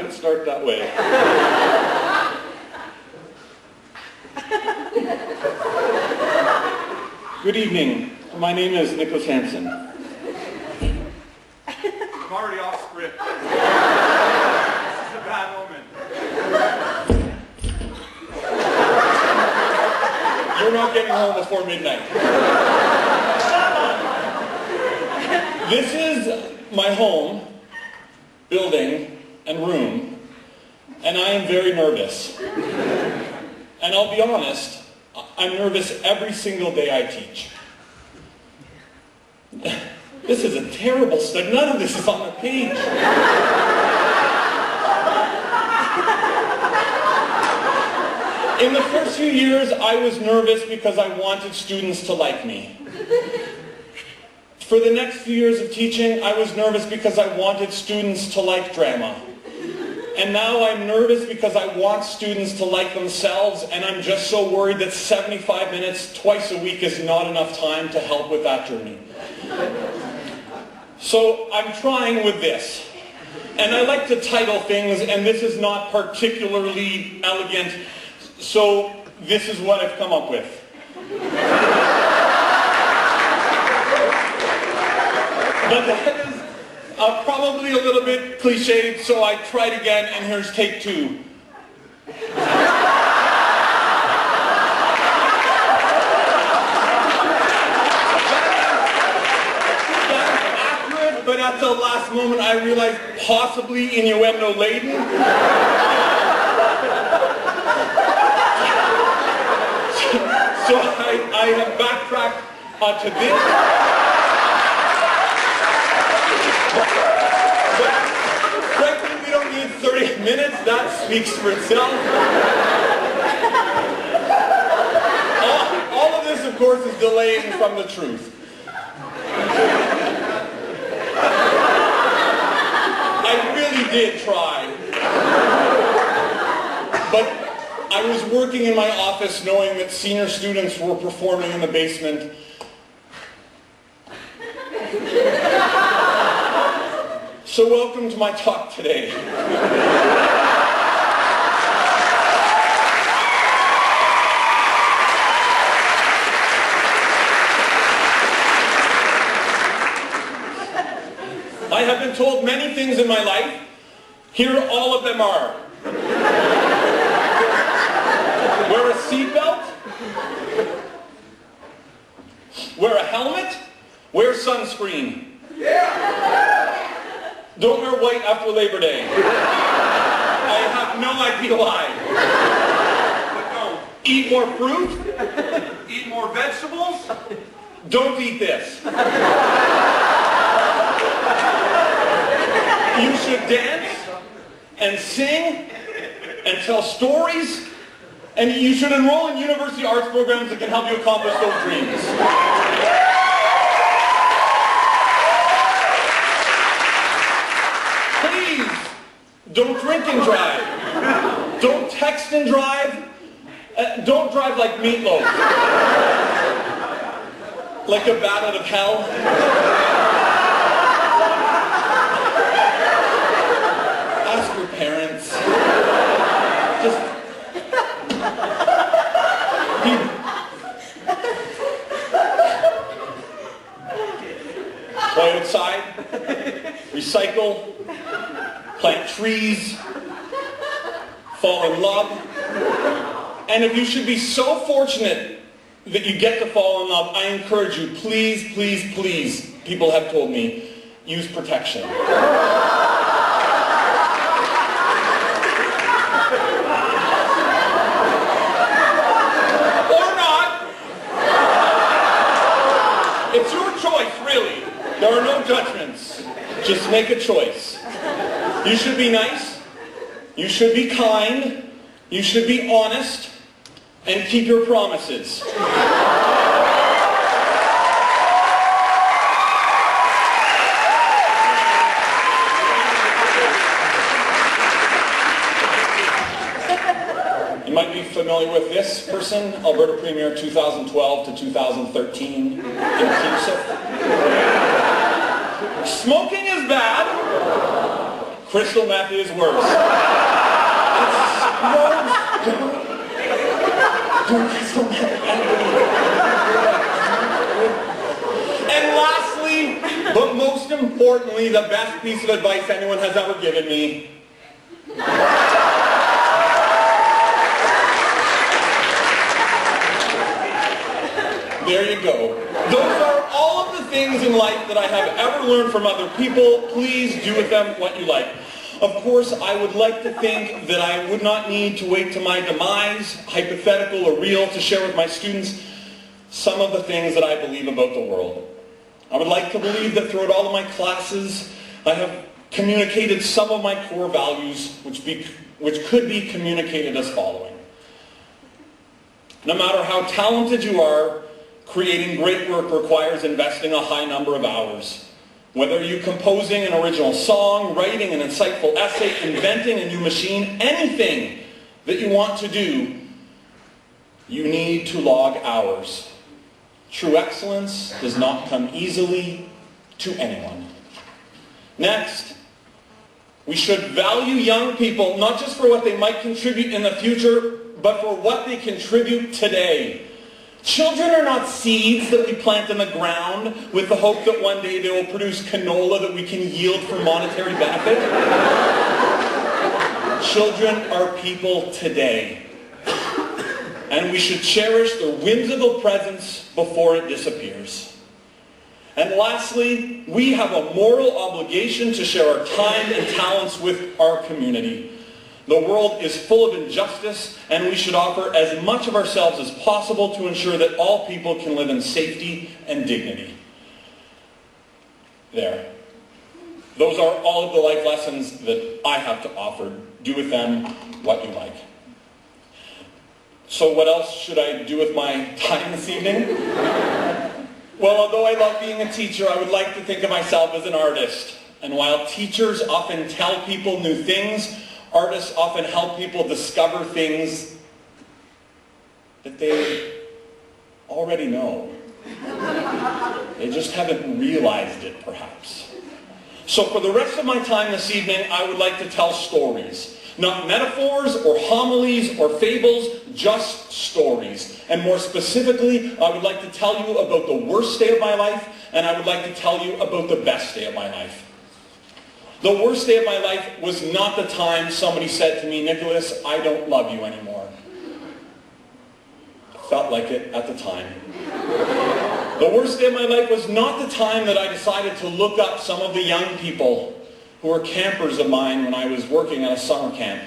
it start that way. Good evening. My name is Nicholas Hanson. I'm already off script. This is a bad omen. You're not getting home before midnight. This is my home, building, and room, and I am very nervous. And I'll be honest, I'm nervous every single day I teach. This is a terrible study. None of this is on the page. In the first few years, I was nervous because I wanted students to like me. For the next few years of teaching, I was nervous because I wanted students to like drama. And now I'm nervous because I want students to like themselves, and I'm just so worried that 75 minutes twice a week is not enough time to help with that journey. So I'm trying with this. And I like to title things, and this is not particularly elegant, so this is what I've come up with. But that is probably a little bit cliched, so I tried again, and here's take two. That's accurate, but at the last moment I realized possibly innuendo-laden. So I have backtracked to this. But frankly, we don't need 30 minutes. That speaks for itself. All of this, of course, is delaying from the truth. I really did try. But I was working in my office knowing that senior students were performing in the basement. So welcome to my talk today. I have been told many things in my life. Here all of them are. Wear a seatbelt. Wear a helmet. Wear sunscreen. Don't wear white after Labor Day. I have no idea why. But no. Eat more fruit. Eat more vegetables. Don't eat this. You should dance and sing and tell stories, and you should enroll in university arts programs that can help you accomplish those dreams. Don't drink and drive. Don't text and drive. Don't drive like Meatloaf. Like a bat out of hell. Ask your parents. Just... Play outside. Recycle. Plant trees, fall in love, and if you should be so fortunate that you get to fall in love, I encourage you, please, please, please, people have told me, use protection. Or not. It's your choice, really. There are no judgments. Just make a choice. You should be nice, you should be kind, you should be honest, and keep your promises. You might be familiar with this person, Alberta Premier 2012 to 2013, inclusive. Smoking is bad. Crystal meth is worse. Don't crystal meth. And lastly, but most importantly, the best piece of advice anyone has ever given me. There you go. Those are all of the things in life that I have ever learned from other people. Please do with them what you like. Of course, I would like to think that I would not need to wait to my demise, hypothetical or real, to share with my students some of the things that I believe about the world. I would like to believe that throughout all of my classes, I have communicated some of my core values, which could be communicated as following. No matter how talented you are, creating great work requires investing a high number of hours. Whether you're composing an original song, writing an insightful essay, inventing a new machine, anything that you want to do, you need to log hours. True excellence does not come easily to anyone. Next, we should value young people not just for what they might contribute in the future, but for what they contribute today. Children are not seeds that we plant in the ground with the hope that one day they will produce canola that we can yield for monetary benefit. Children are people today. And we should cherish their whimsical presence before it disappears. And lastly, we have a moral obligation to share our time and talents with our community. The world is full of injustice, and we should offer as much of ourselves as possible to ensure that all people can live in safety and dignity. There. Those are all of the life lessons that I have to offer. Do with them what you like. So what else should I do with my time this evening? Well, although I love being a teacher, I would like to think of myself as an artist. And while teachers often tell people new things, artists often help people discover things that they already know. They just haven't realized it, perhaps. So for the rest of my time this evening, I would like to tell stories. Not metaphors or homilies or fables, just stories. And more specifically, I would like to tell you about the worst day of my life, and I would like to tell you about the best day of my life. The worst day of my life was not the time somebody said to me, "Nicholas, I don't love you anymore." Felt like it at the time. The worst day of my life was not the time that I decided to look up some of the young people who were campers of mine when I was working at a summer camp.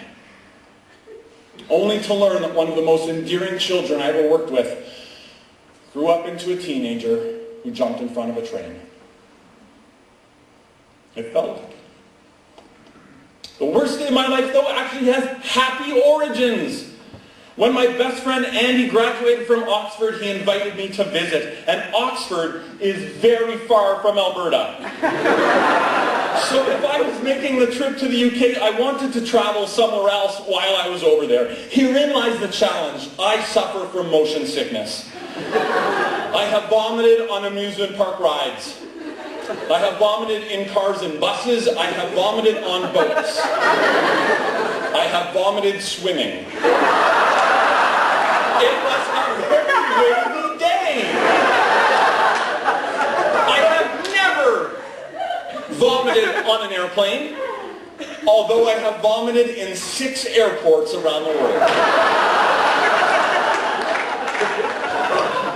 Only to learn that one of the most endearing children I ever worked with grew up into a teenager who jumped in front of a train. It felt like it. The worst day of my life, though, actually has happy origins. When my best friend Andy graduated from Oxford, he invited me to visit. And Oxford is very far from Alberta. So if I was making the trip to the UK, I wanted to travel somewhere else while I was over there. Herein lies the challenge. I suffer from motion sickness. I have vomited on amusement park rides. I have vomited in cars and buses. I have vomited on boats. I have vomited swimming. It was a very windy day. I have never vomited on an airplane, although I have vomited in 6 airports around the world.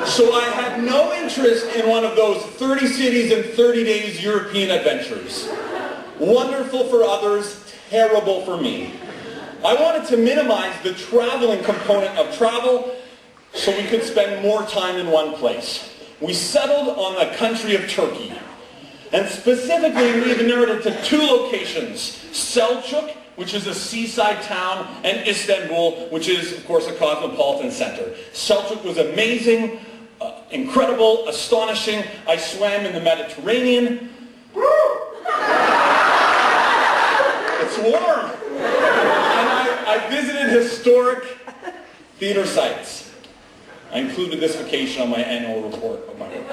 So I had no interest in one of those 30 cities in 30 days European adventures. Wonderful for others, terrible for me. I wanted to minimize the traveling component of travel so we could spend more time in one place. We settled on the country of Turkey. And specifically, we narrowed it to 2 locations. Selçuk, which is a seaside town, and Istanbul, which is, of course, a cosmopolitan center. Selçuk was amazing, incredible, astonishing. I swam in the Mediterranean. It's warm. I visited historic theater sites. I included this vacation on my annual report of my work.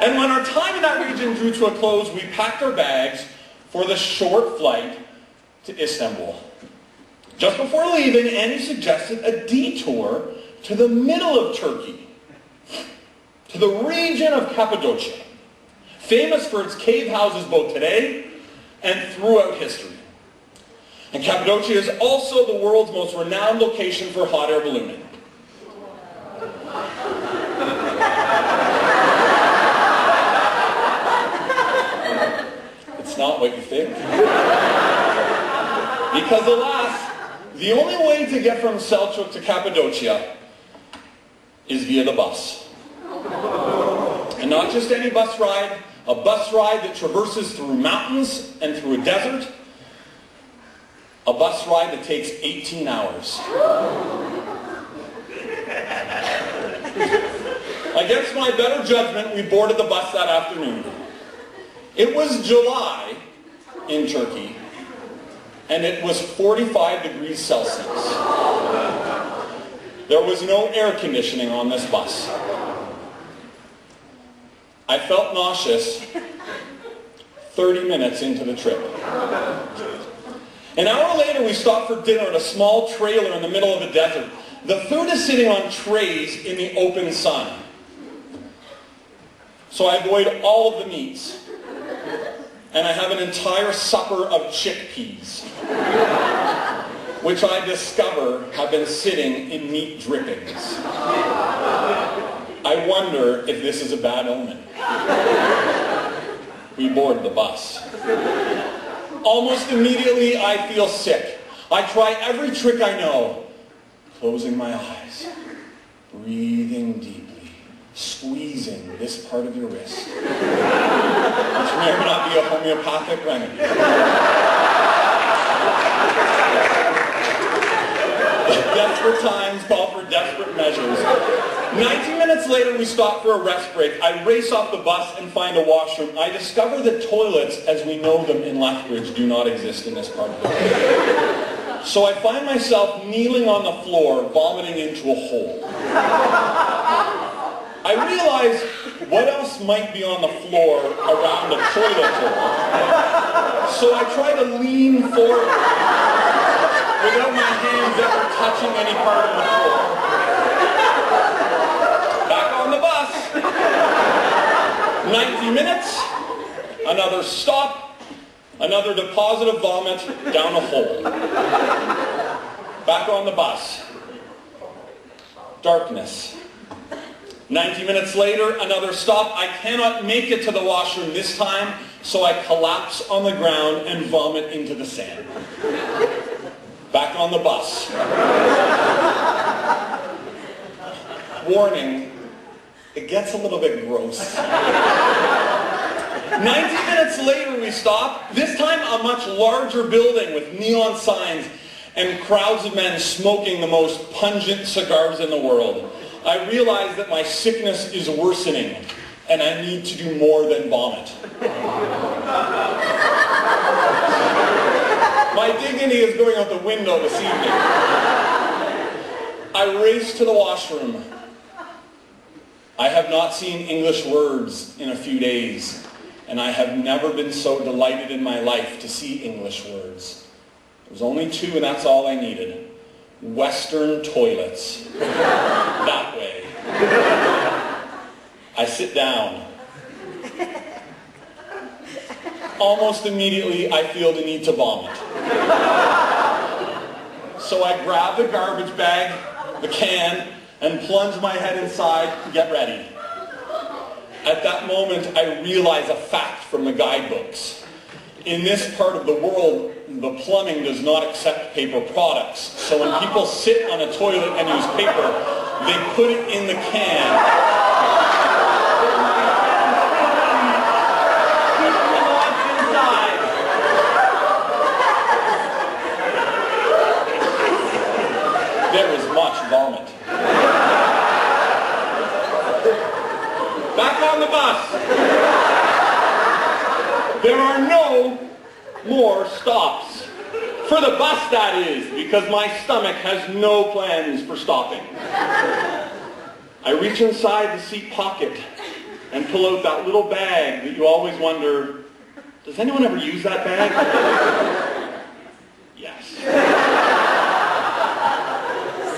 And when our time in that region drew to a close, we packed our bags, for the short flight to Istanbul. Just before leaving, Annie suggested a detour to the middle of Turkey, to the region of Cappadocia, famous for its cave houses both today and throughout history. And Cappadocia is also the world's most renowned location for hot air ballooning. It's not what you think. Because alas, the only way to get from Selçuk to Cappadocia is via the bus. And not just any bus ride, a bus ride that traverses through mountains and through a desert. A bus ride that takes 18 hours. Against my better judgment, we boarded the bus that afternoon. It was July in Turkey, and it was 45 degrees Celsius. There was no air conditioning on this bus. I felt nauseous 30 minutes into the trip. An hour later, we stopped for dinner at a small trailer in the middle of the desert. The food is sitting on trays in the open sun. So I avoid all of the meats. And I have an entire supper of chickpeas, which I discover have been sitting in meat drippings. I wonder if this is a bad omen. We board the bus. Almost immediately, I feel sick. I try every trick I know. Closing my eyes, breathing deeply, squeezing this part of your wrist, which may or may not be a homeopathic remedy. Desperate times call for desperate measures. 19 minutes later, we stop for a rest break. I race off the bus and find a washroom. I discover that toilets, as we know them in Lethbridge, do not exist in this part of the world. So I find myself kneeling on the floor, vomiting into a hole. I realize what else might be on the floor around a toilet hole. So I try to lean forward without my hands ever touching any part of the floor. Back on the bus. 90 minutes, another stop, another deposit of vomit down a hole. Back on the bus. Darkness. 90 minutes later, another stop. I cannot make it to the washroom this time, so I collapse on the ground and vomit into the sand. Back on the bus. Warning, it gets a little bit gross. 90 minutes later we stop, this time a much larger building with neon signs and crowds of men smoking the most pungent cigars in the world. I realize that my sickness is worsening and I need to do more than vomit. My dignity is going out the window this evening. I race to the washroom. I have not seen English words in a few days, and I have never been so delighted in my life to see English words. There was only two, and that's all I needed. Western toilets. That way. I sit down. Almost immediately, I feel the need to vomit. So I grab the garbage bag, the can, and plunge my head inside to get ready. At that moment, I realize a fact from the guidebooks. In this part of the world, the plumbing does not accept paper products. So when people sit on a toilet and use paper, they put it in the can. There was much vomit. Back on the bus. There are no more stops. For the bus, that is, because my stomach has no plans for stopping. I reach inside the seat pocket and pull out that little bag that you always wonder, Does anyone ever use that bag? Yes.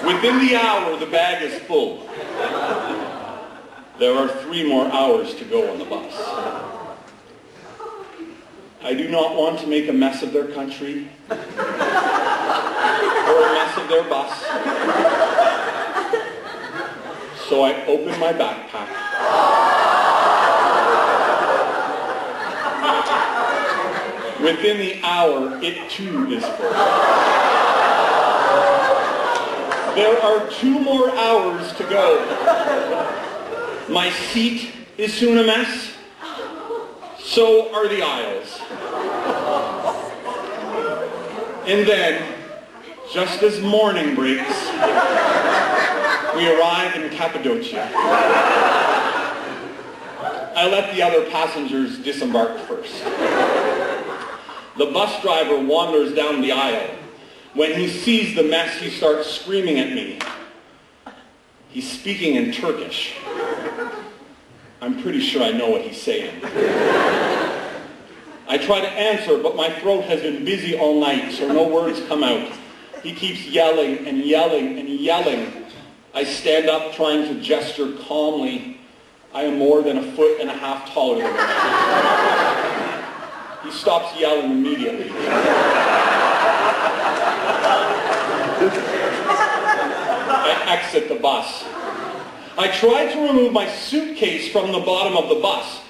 Within the hour, the bag is full. There are 3 more hours to go on the bus. I do not want to make a mess of their country or a mess of their bus. So I open my backpack. Within the hour, it too is full. There are 2 more hours to go. My seat is soon a mess. So are the aisles. And then, just as morning breaks, we arrive in Cappadocia. I let the other passengers disembark first. The bus driver wanders down the aisle. When he sees the mess, he starts screaming at me. He's speaking in Turkish. I'm pretty sure I know what he's saying. I try to answer, but my throat has been busy all night, so no words come out. He keeps yelling and yelling and yelling. I stand up trying to gesture calmly. I am more than 1.5 feet taller than him. He stops yelling immediately. I exit the bus. I try to remove my suitcase from the bottom of the bus.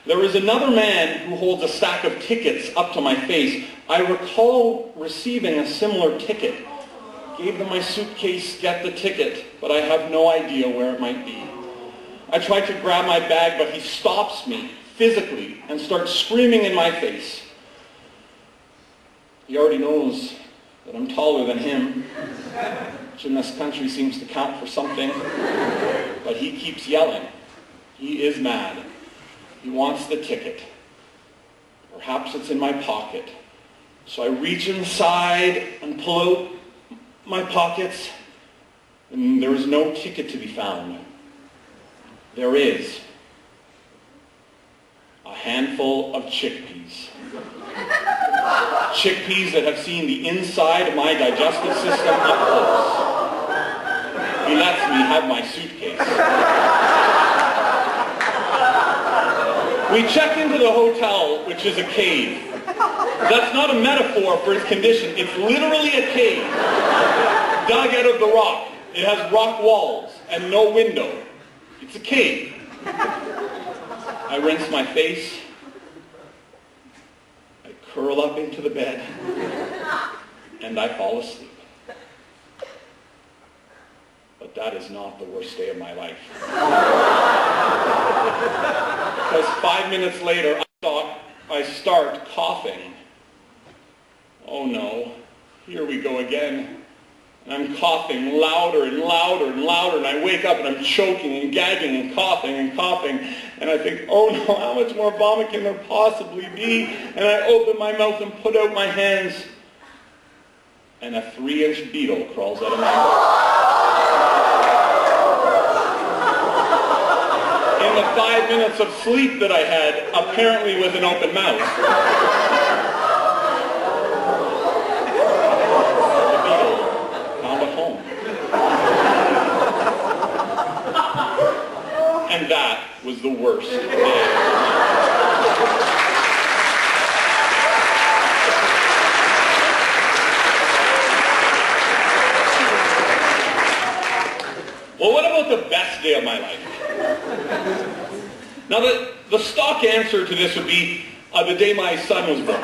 There is another man who holds a stack of tickets up to my face. I recall receiving a similar ticket. Gave them my suitcase, get the ticket, but I have no idea where it might be. I try to grab my bag, but he stops me physically and starts screaming in my face. He already knows that I'm taller than him, which in this country seems to count for something. But he keeps yelling. He is mad. He wants the ticket. Perhaps it's in my pocket. So I reach inside and pull out my pockets, and there is no ticket to be found. There is a handful of chickpeas. Chickpeas that have seen the inside of my digestive system up close. He lets me have my suitcase. We check into the hotel, which is a cave. That's not a metaphor for its condition. It's literally a cave dug out of the rock. It has rock walls and no window. It's a cave. I rinse my face. I curl up into the bed. And I fall asleep. But that is not the worst day of my life. Because 5 minutes later, I start coughing. Oh no, here we go again. And I'm coughing louder and louder and louder, and I wake up and I'm choking and gagging and coughing, and I think, oh no, how much more vomit can there possibly be? And I open my mouth and put out my hands, and a 3-inch beetle crawls out of my mouth. In the 5 minutes of sleep that I had, apparently with an open mouth, the beetle found a home. And that was the worst day. Well, what about the best day of my life? Now, the stock answer to this would be the day my son was born.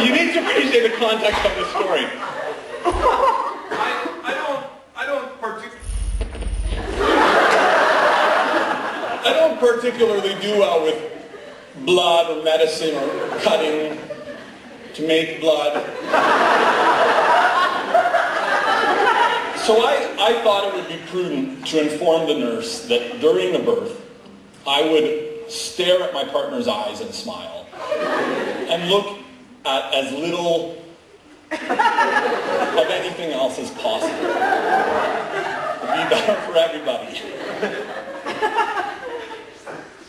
You need to appreciate the context of the story. I don't particularly do well with blood or medicine or cutting to make blood. So I thought it would be prudent to inform the nurse that during the birth, I would stare at my partner's eyes and smile, and look at as little of anything else as possible. be better for everybody.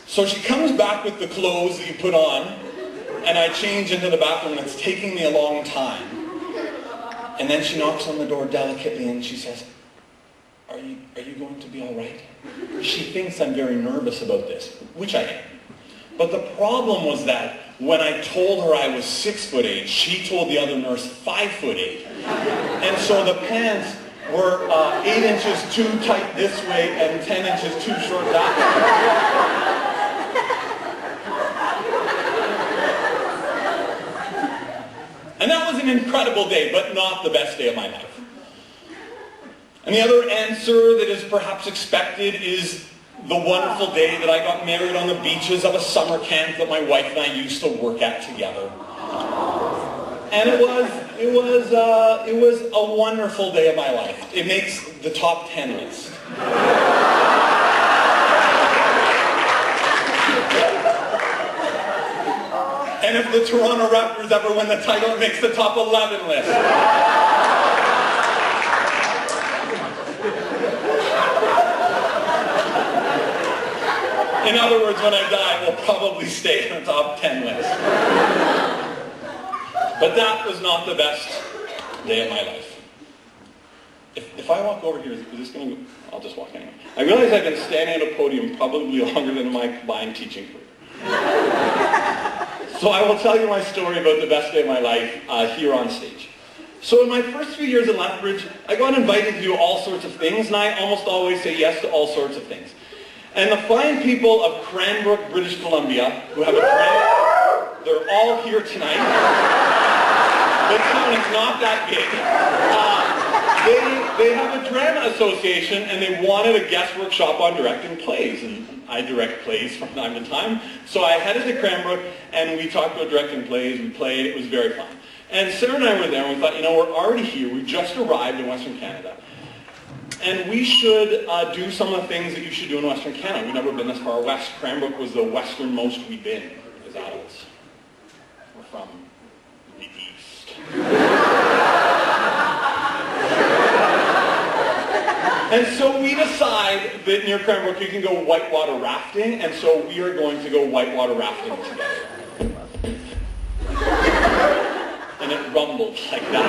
So she comes back with the clothes that you put on, and I change into the bathroom, and it's taking me a long time. And then she knocks on the door delicately, and she says, are you going to be all right? She thinks I'm very nervous about this, which I am. But the problem was that when I told her I was 6'8", she told the other nurse 5'8". And so the pants were 8 inches too tight this way and 10 inches too short that way. And that was an incredible day, but not the best day of my life. And the other answer that is perhaps expected is the wonderful day that I got married on the beaches of a summer camp that my wife and I used to work at together. And it was a wonderful day of my life. It makes the top 10 list. And if the Toronto Raptors ever win the title, it makes the top 11 list. In other words, when I die, we'll probably stay in the top 10 list. But that was not the best day of my life. If I walk over here, is this going to go? I'll just walk anyway. I realize I've been standing at a podium probably longer than my combined teaching career. So I will tell you my story about the best day of my life here on stage. So in my first few years in Lethbridge, I got invited to do all sorts of things, and I almost always say yes to all sorts of things. And the fine people of Cranbrook, British Columbia, who have a drama, they're all here tonight. The town is not that big. They have a drama association, and they wanted a guest workshop on directing plays. And I direct plays from time to time. So I headed to Cranbrook, and we talked about directing plays. We played. It was very fun. And Sarah and I were there, and we thought, we're already here. We just arrived in Western Canada. And we should do some of the things that you should do in Western Canada. We've never been this far west. Cranbrook was the westernmost we've been as adults. We're from the east. And so we decide that near Cranbrook you can go whitewater rafting, and so we are going to go whitewater rafting together. And it rumbled like that.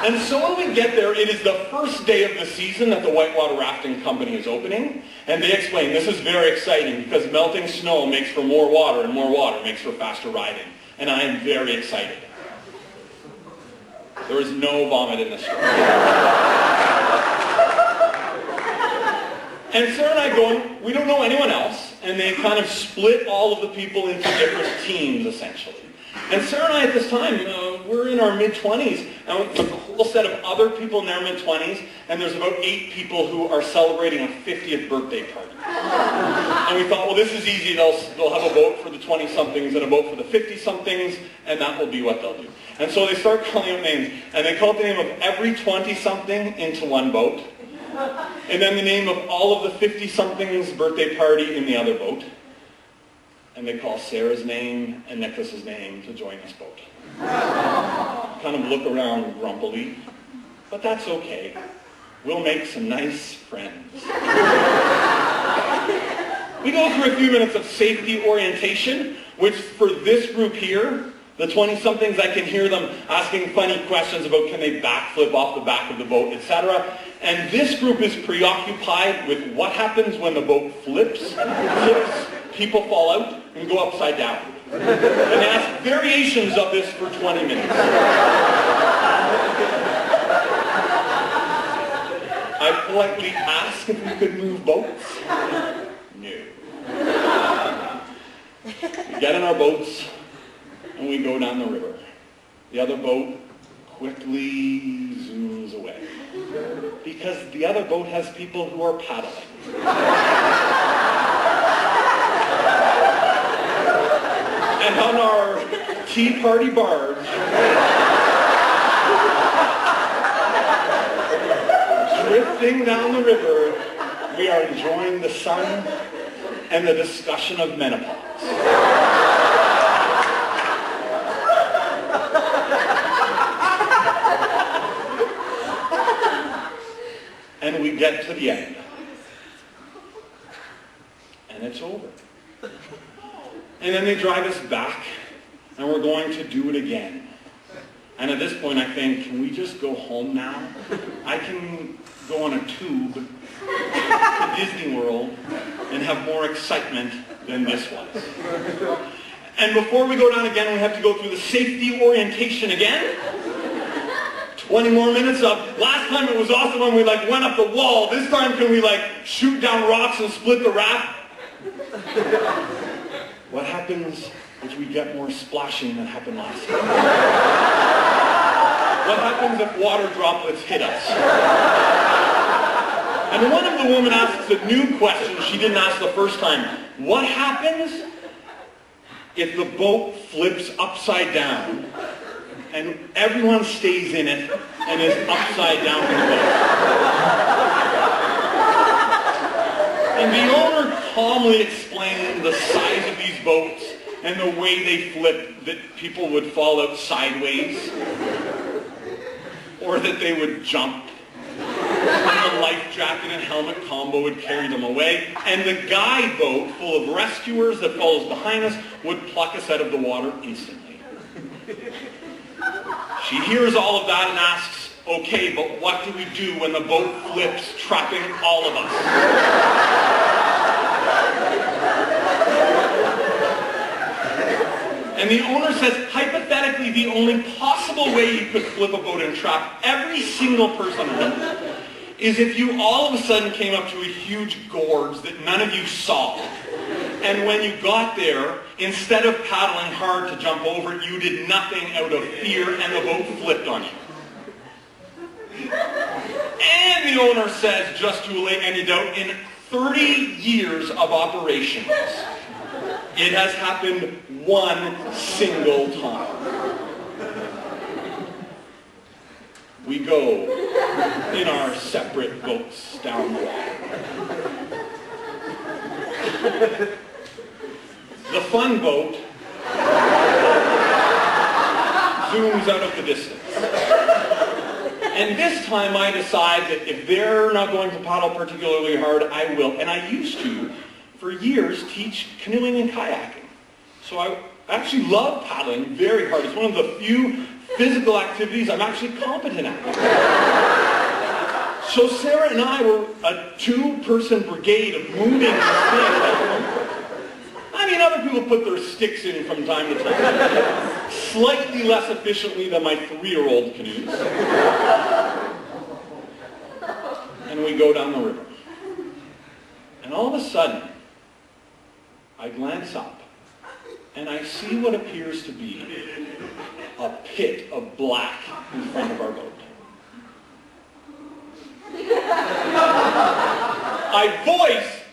And so when we get there, it is the first day of the season that the whitewater rafting company is opening. And they explain, this is very exciting because melting snow makes for more water, and more water makes for faster riding. And I am very excited. There is no vomit in this story. And Sarah and I go, we don't know anyone else. And they kind of split all of the people into different teams, essentially. And Sarah and I at this time, we're in our mid-20s, and there's a whole set of other people in their mid-20s, and there's about 8 people who are celebrating a 50th birthday party. And we thought, well, this is easy. They'll have a vote for the 20-somethings and a vote for the 50-somethings, and that will be what they'll do. And so they start calling out names, and they call out the name of every 20-something into one vote, and then the name of all of the 50-somethings birthday party in the other vote. And they call Sarah's name and Nicholas's name to join this boat. Kind of look around grumpily, but that's okay. We'll make some nice friends. We go through a few minutes of safety orientation, which for this group here, the 20-somethings, I can hear them asking funny questions about can they backflip off the back of the boat, etc. And this group is preoccupied with what happens when the boat flips, people fall out, and go upside down. And they ask variations of this for 20 minutes. I politely ask if we could move boats. No. We get in our boats, and we go down the river. The other boat quickly zooms away. Because the other boat has people who are paddling. And on our tea party barge, drifting down the river, we are enjoying the sun and the discussion of menopause. And get to the end. And it's over. And then they drive us back, and we're going to do it again. And at this point I think, can we just go home now? I can go on a tube to Disney World and have more excitement than this was. And before we go down again, we have to go through the safety orientation again. 20 more minutes of, last time it was awesome when we went up the wall. This time can we shoot down rocks and split the raft? What happens if we get more splashing than happened last time? What happens if water droplets hit us? And one of the women asks a new question she didn't ask the first time. What happens if the boat flips upside down and everyone stays in it and is upside down in the boat? And the owner calmly explained the size of these boats and the way they flip, that people would fall out sideways, or that they would jump, and the life jacket and helmet combo would carry them away, and the guide boat full of rescuers that follows behind us would pluck us out of the water instantly. She hears all of that and asks, okay, but what do we do when the boat flips, trapping all of us? And the owner says, hypothetically, the only possible way you could flip a boat and trap every single person in it is if you all of a sudden came up to a huge gorge that none of you saw. And when you got there, instead of paddling hard to jump over it, you did nothing out of fear and the boat flipped on you. And the owner says, just to allay any doubt, in 30 years of operations, it has happened one single time. We go in our separate boats down the water. The fun boat zooms out of the distance. And this time I decide that if they're not going to paddle particularly hard, I will. And I used to, for years, teach canoeing and kayaking. So I actually love paddling very hard. It's one of the few physical activities I'm actually competent at. So Sarah and I were a two-person brigade of moving sticks. I mean, other people put their sticks in from time to time. Slightly less efficiently than my 3-year-old canoes. And we go down the river. And all of a sudden, I glance up, and I see what appears to be a pit of black in front of our boat. I voice,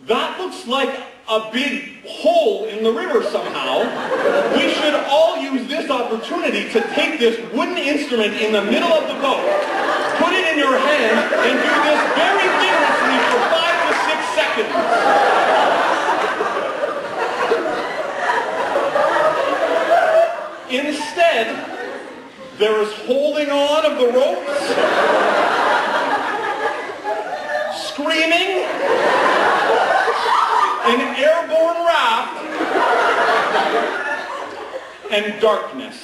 that looks like a big hole in the river somehow. We should all use this opportunity to take this wooden instrument in the middle of the boat, put it in your hand, and do this very vigorously for 5 to 6 seconds. Instead, there is holding on of the ropes, screaming, an airborne raft, and darkness.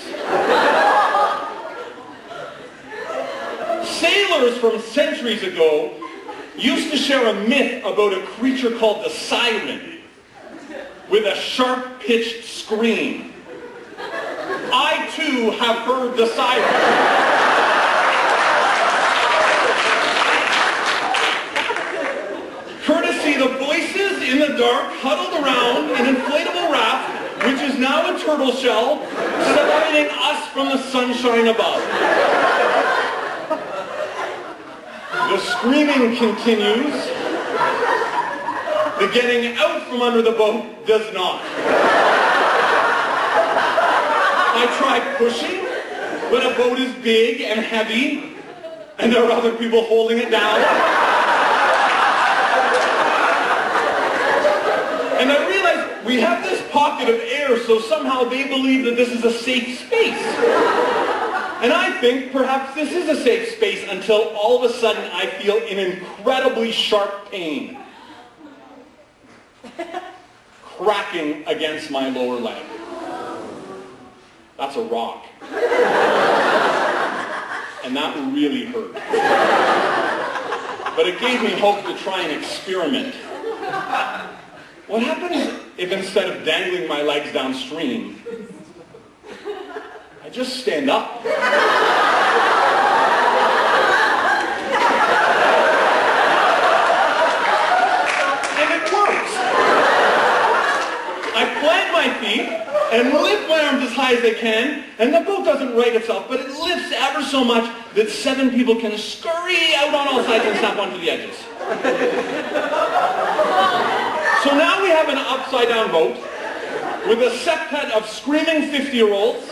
Sailors from centuries ago used to share a myth about a creature called the siren, with a sharp-pitched scream. I, too, have heard the siren. Courtesy the voices in the dark huddled around an inflatable raft, which is now a turtle shell, separating us from the sunshine above. The screaming continues. The getting out from under the boat does not. I try pushing, but a boat is big and heavy, and there are other people holding it down. And I realize we have this pocket of air, so somehow they believe that this is a safe space. And I think perhaps this is a safe space until all of a sudden I feel an incredibly sharp pain cracking against my lower leg. That's a rock. And that really hurt. But it gave me hope to try and experiment. What happens if instead of dangling my legs downstream, I just stand up? And it works. I plant my feet and lift my arms as high as they can, and the boat doesn't right itself, but it lifts ever so much that 7 people can scurry out on all sides and snap onto the edges. So now we have an upside-down boat with a septet of screaming 50-year-olds,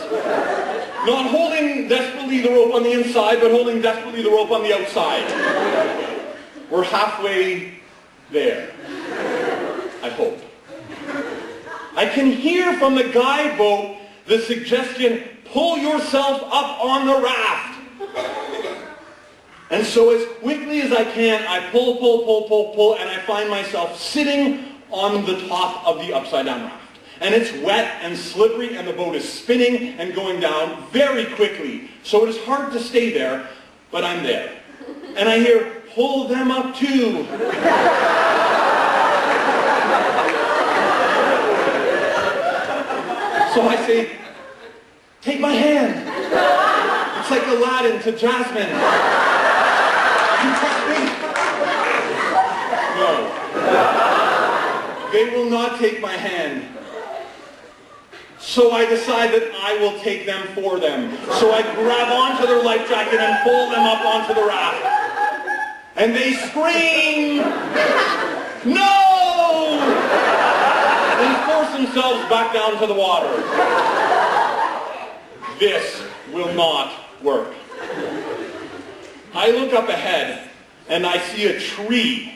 not holding desperately the rope on the inside, but holding desperately the rope on the outside. We're halfway there, I hope. I can hear from the guide boat the suggestion, pull yourself up on the raft. And so as quickly as I can, I pull, and I find myself sitting on the top of the upside-down raft. And it's wet and slippery, and the boat is spinning and going down very quickly. So it is hard to stay there, but I'm there. And I hear, pull them up too. So I say, take my hand. It's like Aladdin to Jasmine. No. They will not take my hand. So I decide that I will take them for them. So I grab onto their life jacket and pull them up onto the raft. And they scream, no! And force themselves back down to the water. This will not work. I look up ahead and I see a tree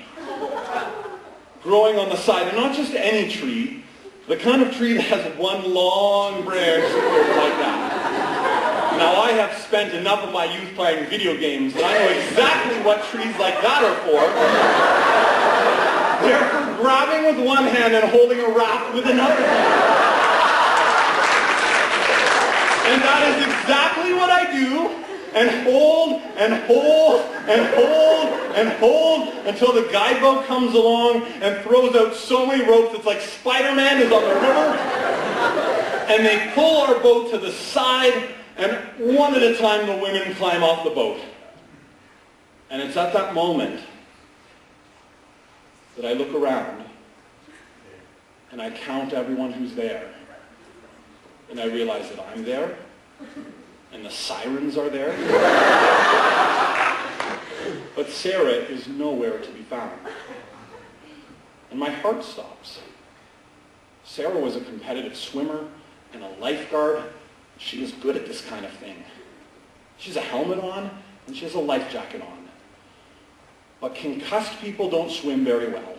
growing on the side, and not just any tree, the kind of tree that has one long branch like that. Now I have spent enough of my youth playing video games that I know exactly what trees like that are for. They're for grabbing with one hand and holding a raft with another hand. And that is exactly what I do, and hold, and hold, and hold, and hold, until the guide boat comes along and throws out so many ropes, it's like Spider-Man is on the river. And they pull our boat to the side, and one at a time the women climb off the boat. And it's at that moment that I look around, and I count everyone who's there. And I realize that I'm there, and the sirens are there. But Sarah is nowhere to be found. And my heart stops. Sarah was a competitive swimmer and a lifeguard. She was good at this kind of thing. She has a helmet on, and she has a life jacket on. But concussed people don't swim very well.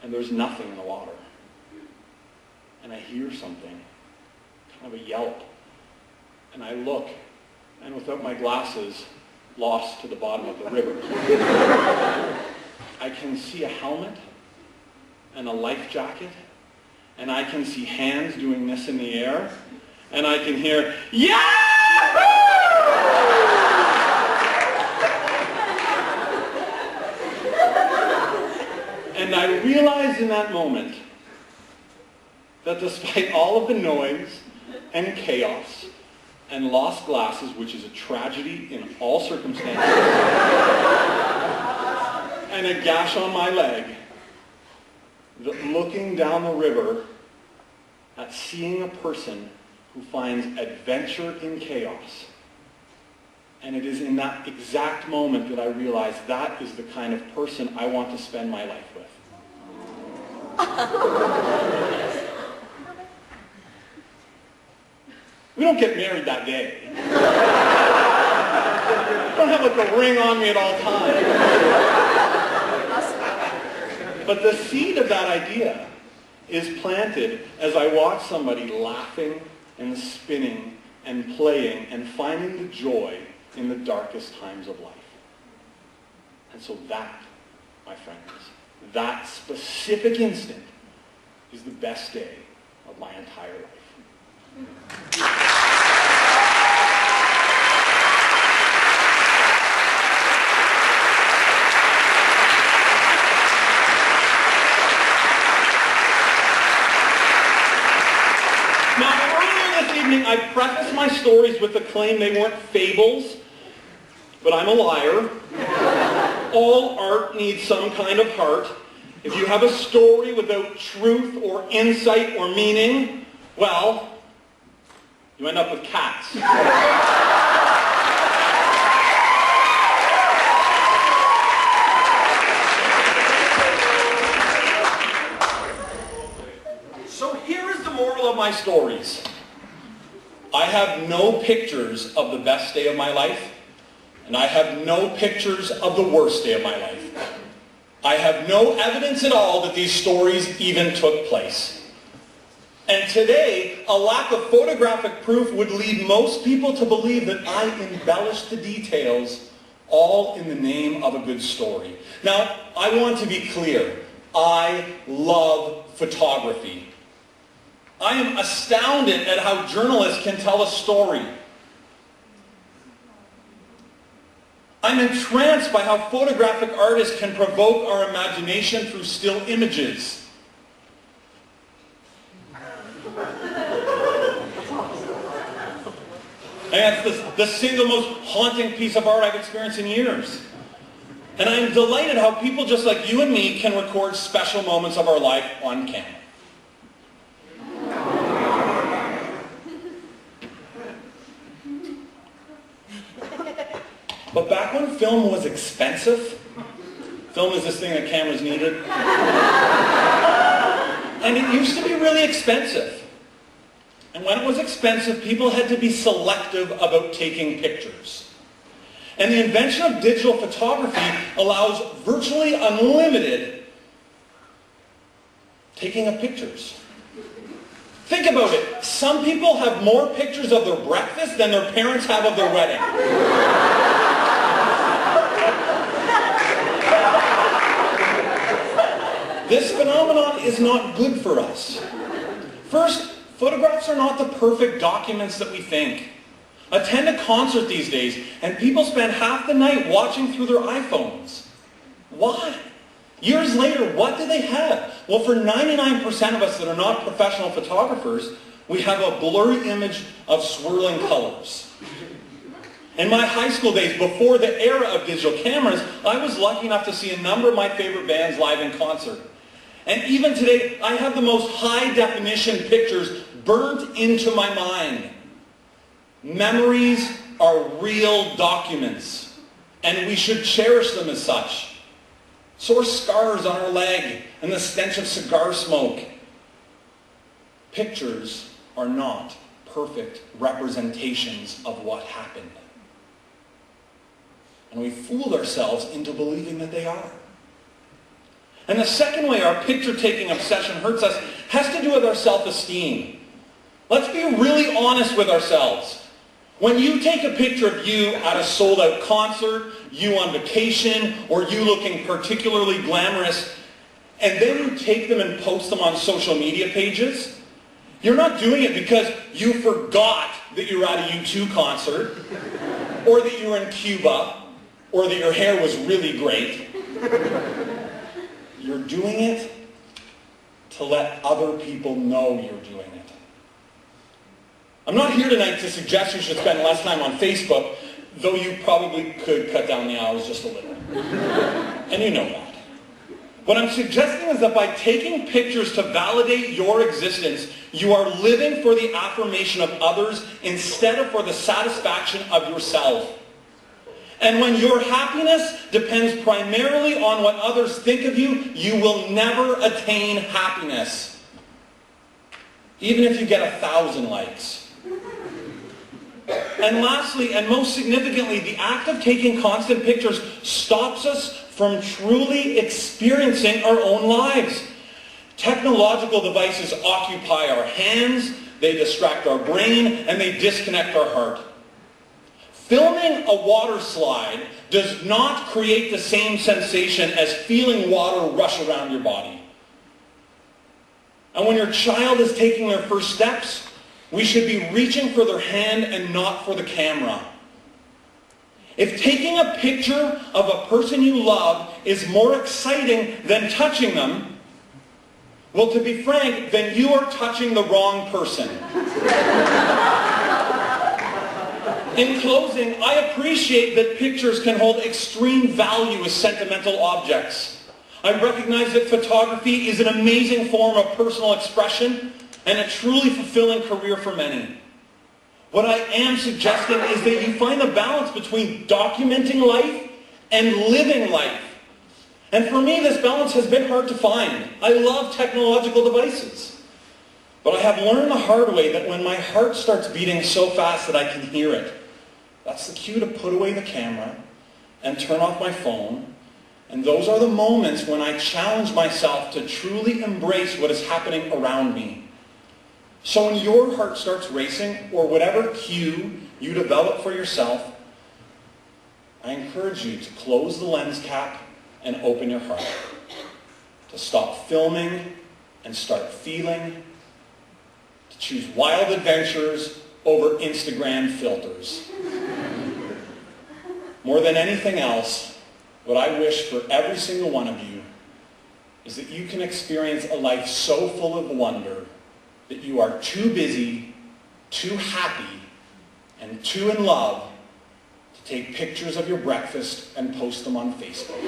And there's nothing in the water. And I hear something, kind of a yelp. And I look, and without my glasses, lost to the bottom of the river. I can see a helmet and a life jacket, and I can see hands doing this in the air, and I can hear, Yahoo! And I realized in that moment that despite all of the noise and chaos and lost glasses, which is a tragedy in all circumstances, and a gash on my leg, that looking down the river at seeing a person who finds adventure in chaos, and it is in that exact moment that I realize that is the kind of person I want to spend my life with. We don't get married that day. I don't have like a ring on me at all times. But the seed of that idea is planted as I watch somebody laughing and spinning and playing and finding the joy in the darkest times of life. And so that, my friends, that specific instant is the best day of my entire life. Now, earlier this evening, I prefaced my stories with the claim they weren't fables, but I'm a liar. All art needs some kind of heart. If you have a story without truth or insight or meaning, well, you end up with cats. So here is the moral of my stories. I have no pictures of the best day of my life, and I have no pictures of the worst day of my life. I have no evidence at all that these stories even took place. And today, a lack of photographic proof would lead most people to believe that I embellished the details, all in the name of a good story. Now, I want to be clear. I love photography. I am astounded at how journalists can tell a story. I'm entranced by how photographic artists can provoke our imagination through still images. And it's the single most haunting piece of art I've experienced in years. And I'm delighted how people just like you and me can record special moments of our life on camera. But back when film was expensive, film is this thing that cameras needed, and it used to be really expensive. And when it was expensive, people had to be selective about taking pictures. And the invention of digital photography allows virtually unlimited taking of pictures. Think about it. Some people have more pictures of their breakfast than their parents have of their wedding. This phenomenon is not good for us. First, photographs are not the perfect documents that we think. Attend a concert these days, and people spend half the night watching through their iPhones. Why? Years later, what do they have? Well, for 99% of us that are not professional photographers, we have a blurry image of swirling colors. In my high school days, before the era of digital cameras, I was lucky enough to see a number of my favorite bands live in concert. And even today, I have the most high-definition pictures burnt into my mind. Memories are real documents, and we should cherish them as such. So are scars on our leg and the stench of cigar smoke. Pictures are not perfect representations of what happened. And we fooled ourselves into believing that they are. And the second way our picture-taking obsession hurts us has to do with our self-esteem. Let's be really honest with ourselves. When you take a picture of you at a sold-out concert, you on vacation, or you looking particularly glamorous, and then you take them and post them on social media pages, you're not doing it because you forgot that you were at a U2 concert, or that you were in Cuba, or that your hair was really great. You're doing it to let other people know you're doing it. I'm not here tonight to suggest you should spend less time on Facebook, though you probably could cut down the hours just a little. And you know that. What I'm suggesting is that by taking pictures to validate your existence, you are living for the affirmation of others instead of for the satisfaction of yourself. And when your happiness depends primarily on what others think of you, you will never attain happiness. Even if you get 1,000 likes. And lastly, and most significantly, the act of taking constant pictures stops us from truly experiencing our own lives. Technological devices occupy our hands, they distract our brain, and they disconnect our heart. Filming a water slide does not create the same sensation as feeling water rush around your body. And when your child is taking their first steps, we should be reaching for their hand and not for the camera. If taking a picture of a person you love is more exciting than touching them, well, to be frank, then you are touching the wrong person. In closing, I appreciate that pictures can hold extreme value as sentimental objects. I recognize that photography is an amazing form of personal expression and a truly fulfilling career for many. What I am suggesting is that you find a balance between documenting life and living life. And for me, this balance has been hard to find. I love technological devices. But I have learned the hard way that when my heart starts beating so fast that I can hear it, that's the cue to put away the camera and turn off my phone. And those are the moments when I challenge myself to truly embrace what is happening around me. So when your heart starts racing, or whatever cue you develop for yourself, I encourage you to close the lens cap and open your heart. To stop filming and start feeling. To choose wild adventures over Instagram filters. More than anything else, what I wish for every single one of you is that you can experience a life so full of wonder that you are too busy, too happy, and too in love to take pictures of your breakfast and post them on Facebook.